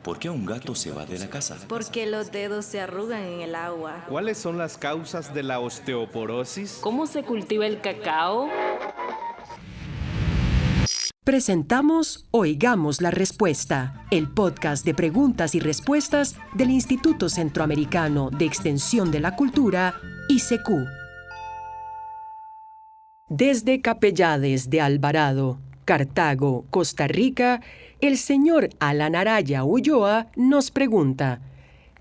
¿Por qué un gato se va de la casa? Porque los dedos se arrugan en el agua. ¿Cuáles son las causas de la osteoporosis? ¿Cómo se cultiva el cacao? Presentamos Oigamos la Respuesta, el podcast de preguntas y respuestas del Instituto Centroamericano de Extensión de la Cultura, ICQ. Desde Capellades de Alvarado, Cartago, Costa Rica, el señor Alan Araya Ulloa nos pregunta: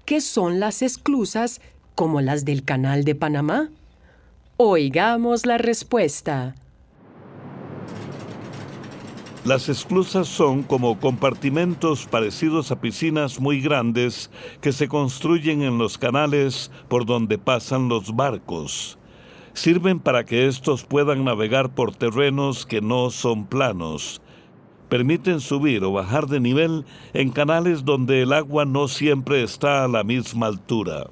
¿qué son las esclusas como las del Canal de Panamá? Oigamos la respuesta. Las esclusas son como compartimentos parecidos a piscinas muy grandes que se construyen en los canales por donde pasan los barcos. Sirven para que estos puedan navegar por terrenos que no son planos. Permiten subir o bajar de nivel en canales donde el agua no siempre está a la misma altura.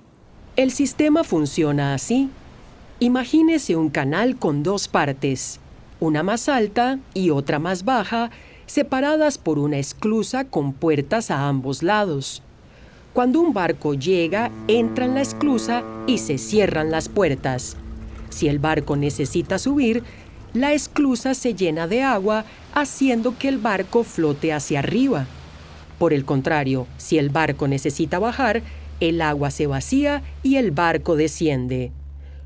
El sistema funciona así. Imagínese un canal con dos partes, una más alta y otra más baja, separadas por una esclusa con puertas a ambos lados. Cuando un barco llega, entra en la esclusa y se cierran las puertas. Si el barco necesita subir, la esclusa se llena de agua, haciendo que el barco flote hacia arriba. Por el contrario, si el barco necesita bajar, el agua se vacía y el barco desciende.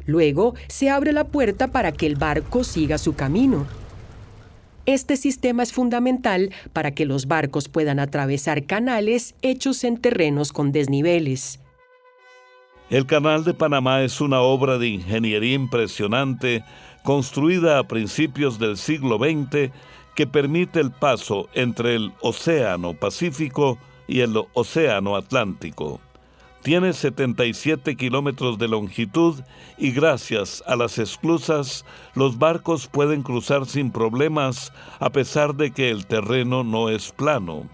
Luego se abre la puerta para que el barco siga su camino. Este sistema es fundamental para que los barcos puedan atravesar canales hechos en terrenos con desniveles. El Canal de Panamá es una obra de ingeniería impresionante, construida a principios del siglo XX, que permite el paso entre el Océano Pacífico y el Océano Atlántico. Tiene 77 kilómetros de longitud y gracias a las esclusas, los barcos pueden cruzar sin problemas a pesar de que el terreno no es plano.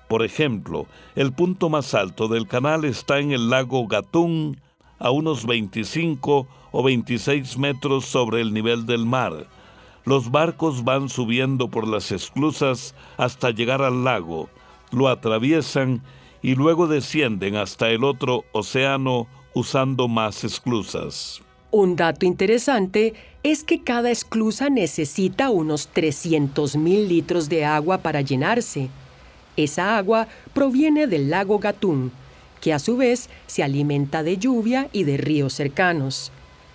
Por ejemplo, el punto más alto del canal está en el lago Gatún, a unos 25 o 26 metros sobre el nivel del mar. Los barcos van subiendo por las esclusas hasta llegar al lago, lo atraviesan y luego descienden hasta el otro océano usando más esclusas. Un dato interesante es que cada esclusa necesita unos 300,000 litros de agua para llenarse. Esa agua proviene del lago Gatún, que a su vez se alimenta de lluvia y de ríos cercanos.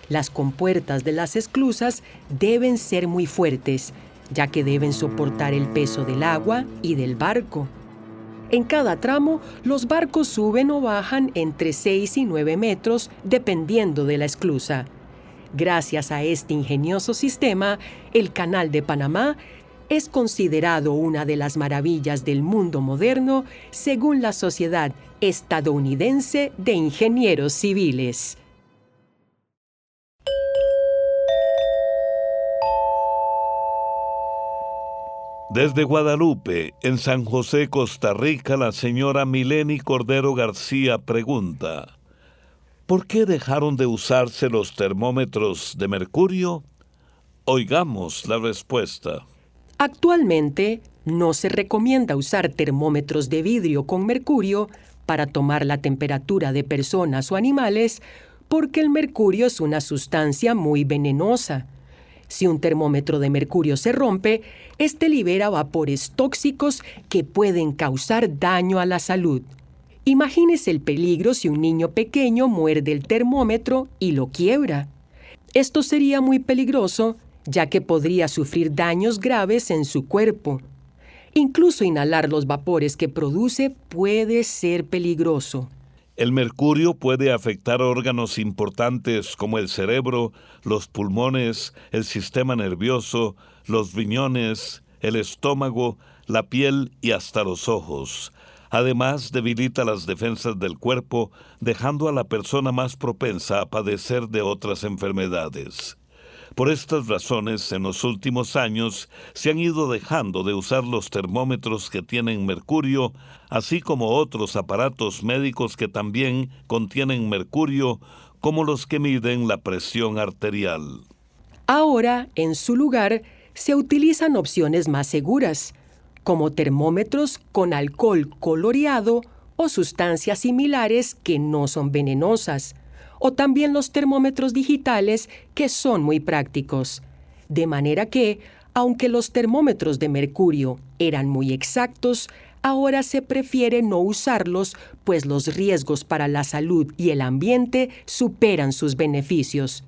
Las compuertas de las esclusas deben ser muy fuertes, ya que deben soportar el peso del agua y del barco. En cada tramo, los barcos suben o bajan entre 6 y 9 metros, dependiendo de la esclusa. Gracias a este ingenioso sistema, el Canal de Panamá es considerado una de las maravillas del mundo moderno, según la Sociedad Estadounidense de Ingenieros Civiles. Desde Guadalupe, en San José, Costa Rica, la señora Mileni Cordero García pregunta: ¿por qué dejaron de usarse los termómetros de mercurio? Oigamos la respuesta. Actualmente, no se recomienda usar termómetros de vidrio con mercurio para tomar la temperatura de personas o animales, porque el mercurio es una sustancia muy venenosa. Si un termómetro de mercurio se rompe, este libera vapores tóxicos que pueden causar daño a la salud. Imagínese el peligro si un niño pequeño muerde el termómetro y lo quiebra. Esto sería muy peligroso, ya que podría sufrir daños graves en su cuerpo. Incluso inhalar los vapores que produce puede ser peligroso. El mercurio puede afectar órganos importantes como el cerebro, los pulmones, el sistema nervioso, los riñones, el estómago, la piel y hasta los ojos. Además, debilita las defensas del cuerpo, dejando a la persona más propensa a padecer de otras enfermedades. Por estas razones, en los últimos años se han ido dejando de usar los termómetros que tienen mercurio, así como otros aparatos médicos que también contienen mercurio, como los que miden la presión arterial. Ahora, en su lugar, se utilizan opciones más seguras, como termómetros con alcohol coloreado o sustancias similares que no son venenosas, o también los termómetros digitales que son muy prácticos. De manera que, aunque los termómetros de mercurio eran muy exactos, ahora se prefiere no usarlos, pues los riesgos para la salud y el ambiente superan sus beneficios.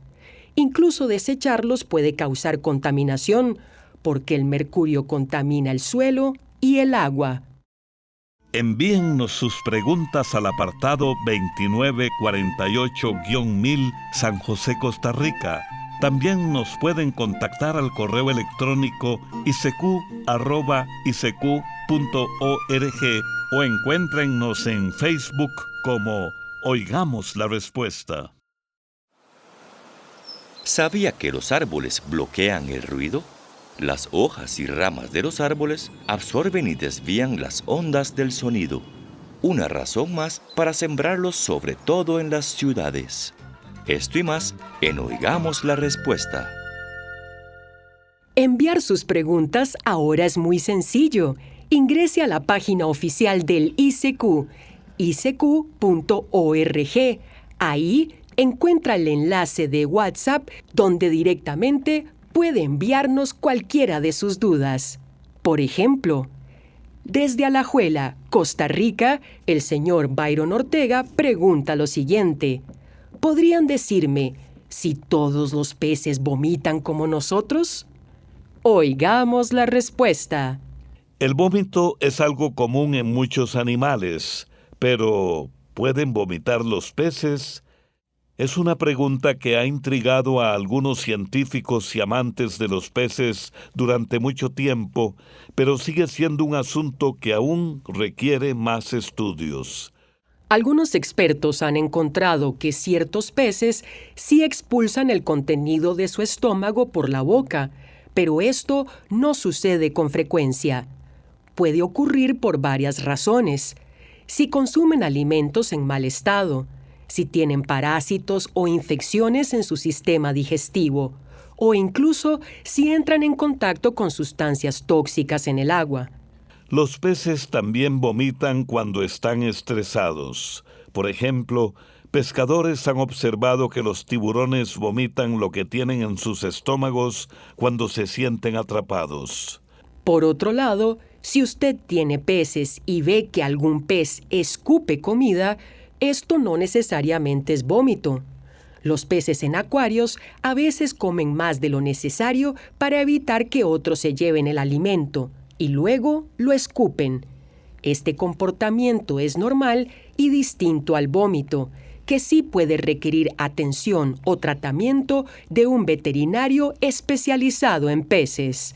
Incluso desecharlos puede causar contaminación, porque el mercurio contamina el suelo y el agua. Envíennos sus preguntas al apartado 2948-1000 San José, Costa Rica. También nos pueden contactar al correo electrónico isq@isq.org o encuéntrennos en Facebook como Oigamos la Respuesta. ¿Sabía que los árboles bloquean el ruido? Las hojas y ramas de los árboles absorben y desvían las ondas del sonido. Una razón más para sembrarlos sobre todo en las ciudades. Esto y más en Oigamos la Respuesta. Enviar sus preguntas ahora es muy sencillo. Ingrese a la página oficial del ICQ, isq.org. Ahí encuentra el enlace de WhatsApp donde directamente puede enviarnos cualquiera de sus dudas. Por ejemplo, desde Alajuela, Costa Rica, el señor Byron Ortega pregunta lo siguiente: ¿podrían decirme si todos los peces vomitan como nosotros? Oigamos la respuesta. El vómito es algo común en muchos animales, pero ¿pueden vomitar los peces? Es una pregunta que ha intrigado a algunos científicos y amantes de los peces durante mucho tiempo, pero sigue siendo un asunto que aún requiere más estudios. Algunos expertos han encontrado que ciertos peces sí expulsan el contenido de su estómago por la boca, pero esto no sucede con frecuencia. Puede ocurrir por varias razones. Si consumen alimentos en mal estado, si tienen parásitos o infecciones en su sistema digestivo, o incluso si entran en contacto con sustancias tóxicas en el agua. Los peces también vomitan cuando están estresados. Por ejemplo, pescadores han observado que los tiburones vomitan lo que tienen en sus estómagos cuando se sienten atrapados. Por otro lado, si usted tiene peces y ve que algún pez escupe comida, esto no necesariamente es vómito. Los peces en acuarios a veces comen más de lo necesario para evitar que otros se lleven el alimento y luego lo escupen. Este comportamiento es normal y distinto al vómito, que sí puede requerir atención o tratamiento de un veterinario especializado en peces.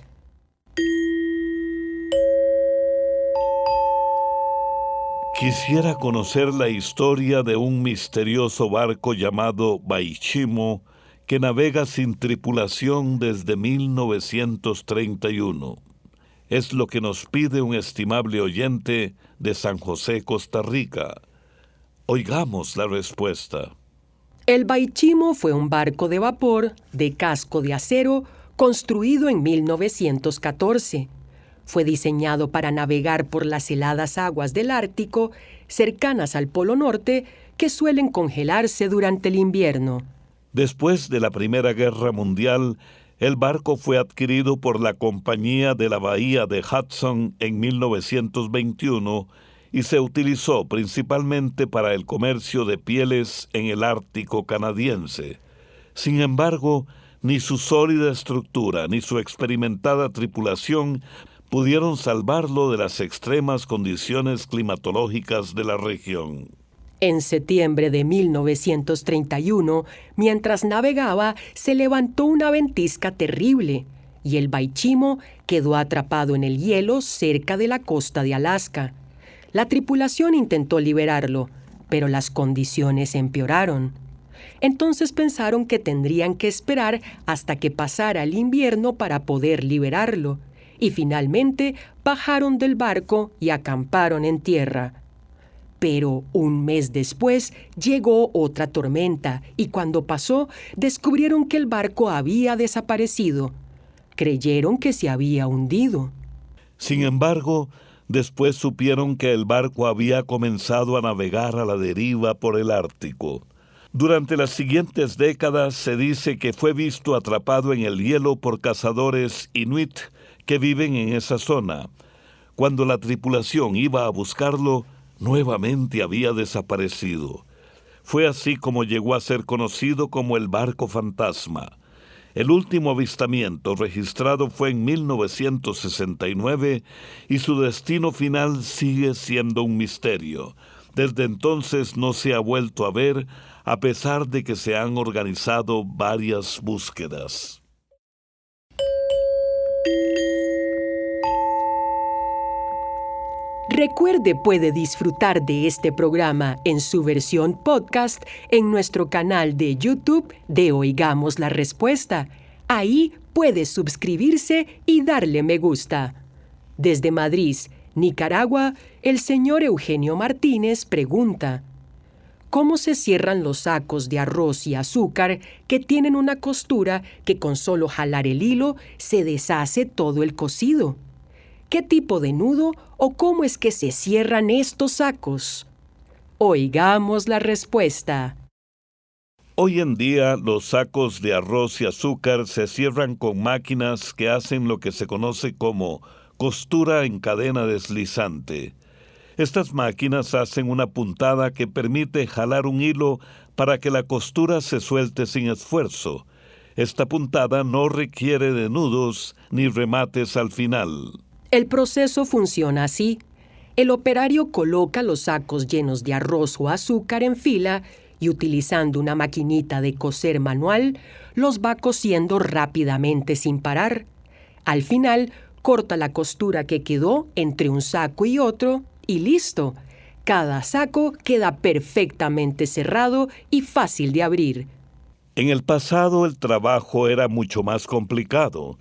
Quisiera conocer la historia de un misterioso barco llamado Baichimo que navega sin tripulación desde 1931. Es lo que nos pide un estimable oyente de San José, Costa Rica. Oigamos la respuesta. El Baichimo fue un barco de vapor de casco de acero construido en 1914. Fue diseñado para navegar por las heladas aguas del Ártico, cercanas al Polo Norte, que suelen congelarse durante el invierno. Después de la Primera Guerra Mundial, el barco fue adquirido por la Compañía de la Bahía de Hudson en 1921 y se utilizó principalmente para el comercio de pieles en el Ártico canadiense. Sin embargo, ni su sólida estructura ni su experimentada tripulación pudieron salvarlo de las extremas condiciones climatológicas de la región. En septiembre de 1931, mientras navegaba, se levantó una ventisca terrible y el Baichimo quedó atrapado en el hielo cerca de la costa de Alaska. La tripulación intentó liberarlo, pero las condiciones empeoraron. Entonces pensaron que tendrían que esperar hasta que pasara el invierno para poder liberarlo, y finalmente bajaron del barco y acamparon en tierra. Pero un mes después llegó otra tormenta y cuando pasó descubrieron que el barco había desaparecido. Creyeron que se había hundido. Sin embargo, Después supieron que el barco había comenzado a navegar a la deriva por el Ártico. Durante las siguientes décadas se dice que fue visto atrapado en el hielo por cazadores inuit que viven en esa zona. Cuando la tripulación iba a buscarlo, nuevamente había desaparecido. Fue así como llegó a ser conocido como el barco fantasma. El último avistamiento registrado fue en 1969 y su destino final sigue siendo un misterio. Desde entonces no se ha vuelto a ver, a pesar de que se han organizado varias búsquedas. Recuerde, puede disfrutar de este programa en su versión podcast en nuestro canal de YouTube de Oigamos la Respuesta. Ahí puede suscribirse y darle me gusta. Desde Madrid, Nicaragua, el señor Eugenio Martínez pregunta: ¿cómo se cierran los sacos de arroz y azúcar que tienen una costura que con solo jalar el hilo se deshace todo el cosido? ¿Qué tipo de nudo o cómo es que se cierran estos sacos? Oigamos la respuesta. Hoy en día, los sacos de arroz y azúcar se cierran con máquinas que hacen lo que se conoce como costura en cadena deslizante. Estas máquinas hacen una puntada que permite jalar un hilo para que la costura se suelte sin esfuerzo. Esta puntada no requiere de nudos ni remates al final. El proceso funciona así. El operario coloca los sacos llenos de arroz o azúcar en fila y utilizando una maquinita de coser manual, los va cosiendo rápidamente sin parar. Al final, corta la costura que quedó entre un saco y otro y listo. Cada saco queda perfectamente cerrado y fácil de abrir. En el pasado el trabajo era mucho más complicado.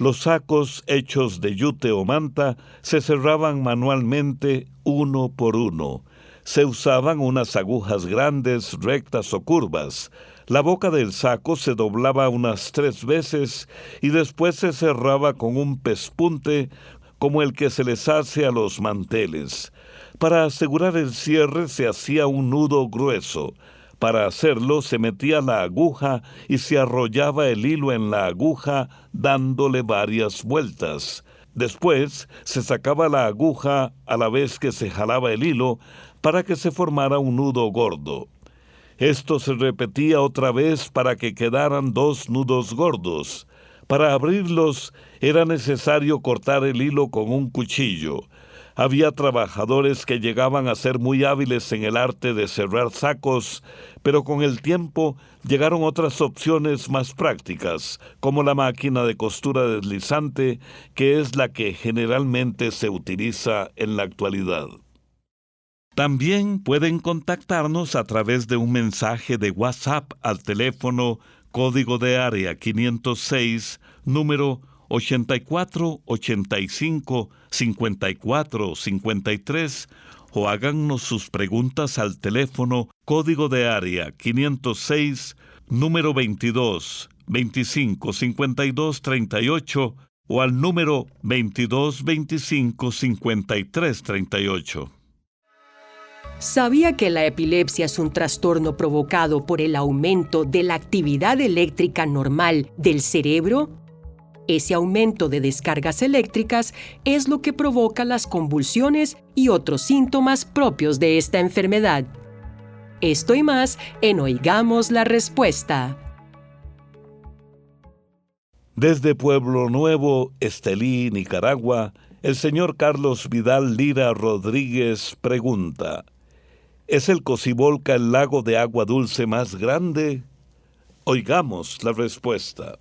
Los sacos hechos de yute o manta se cerraban manualmente uno por uno. Se usaban unas agujas grandes, rectas o curvas. La boca del saco se doblaba unas 3 veces y después se cerraba con un pespunte como el que se les hace a los manteles. Para asegurar el cierre se hacía un nudo grueso. Para hacerlo se metía la aguja y se arrollaba el hilo en la aguja dándole varias vueltas. Después se sacaba la aguja a la vez que se jalaba el hilo para que se formara un nudo gordo. Esto se repetía otra vez para que quedaran 2 nudos gordos. Para abrirlos era necesario cortar el hilo con un cuchillo. Había trabajadores que llegaban a ser muy hábiles en el arte de cerrar sacos, pero con el tiempo llegaron otras opciones más prácticas, como la máquina de costura deslizante, que es la que generalmente se utiliza en la actualidad. También pueden contactarnos a través de un mensaje de WhatsApp al teléfono código de área 506, número 8485-5453, o háganos sus preguntas al teléfono código de área 506, número 22 25 52 38, o al número 22 25 53 38. ¿Sabía que la epilepsia es un trastorno provocado por el aumento de la actividad eléctrica normal del cerebro? Ese aumento de descargas eléctricas es lo que provoca las convulsiones y otros síntomas propios de esta enfermedad. Esto y más en Oigamos la Respuesta. Desde Pueblo Nuevo, Estelí, Nicaragua, el señor Carlos Vidal Lira Rodríguez pregunta: ¿es el Cocibolca el lago de agua dulce más grande? Oigamos la respuesta.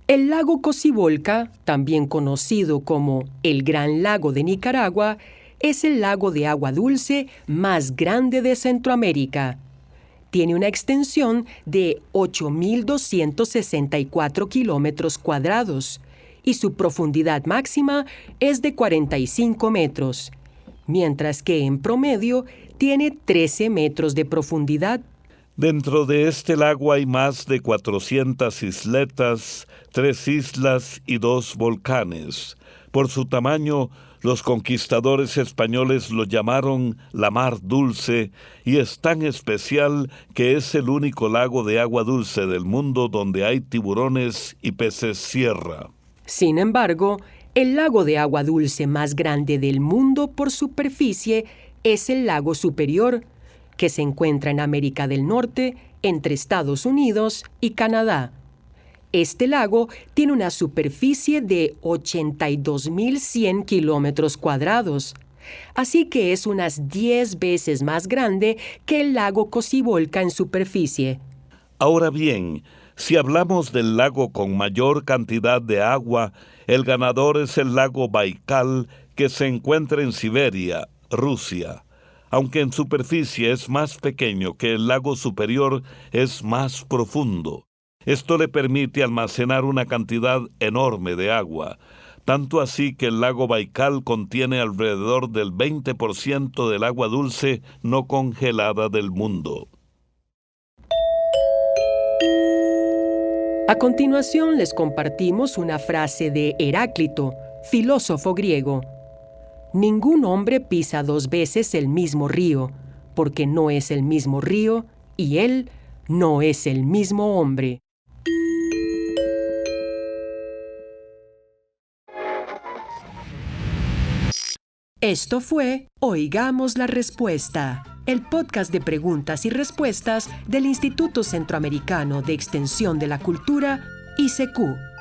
El lago Cocibolca, también conocido como el Gran Lago de Nicaragua, es el lago de agua dulce más grande de Centroamérica. Tiene una extensión de 8.264 kilómetros cuadrados y su profundidad máxima es de 45 metros, mientras que en promedio tiene 13 metros de profundidad. Dentro de este lago hay más de 400 isletas, 3 islas y 2 volcanes. Por su tamaño, Los conquistadores españoles lo llamaron la Mar Dulce y es tan especial que es el único lago de agua dulce del mundo donde hay tiburones y peces sierra. Sin embargo, el lago de agua dulce más grande del mundo por superficie es el lago Superior, que se encuentra en América del Norte, entre Estados Unidos y Canadá. Este lago tiene una superficie de 82.100 kilómetros cuadrados, así que es unas 10 veces más grande que el lago Cocibolca en superficie. Ahora bien, si hablamos del lago con mayor cantidad de agua, el ganador es el lago Baikal, que se encuentra en Siberia, Rusia. Aunque en superficie es más pequeño que el lago Superior, es más profundo. Esto le permite almacenar una cantidad enorme de agua, tanto así que el lago Baikal contiene alrededor del 20% del agua dulce no congelada del mundo. A continuación les compartimos una frase de Heráclito, filósofo griego. Ningún hombre pisa 2 veces el mismo río, porque no es el mismo río y él no es el mismo hombre. Esto fue Oigamos la Respuesta, el podcast de preguntas y respuestas del Instituto Centroamericano de Extensión de la Cultura, ICQ.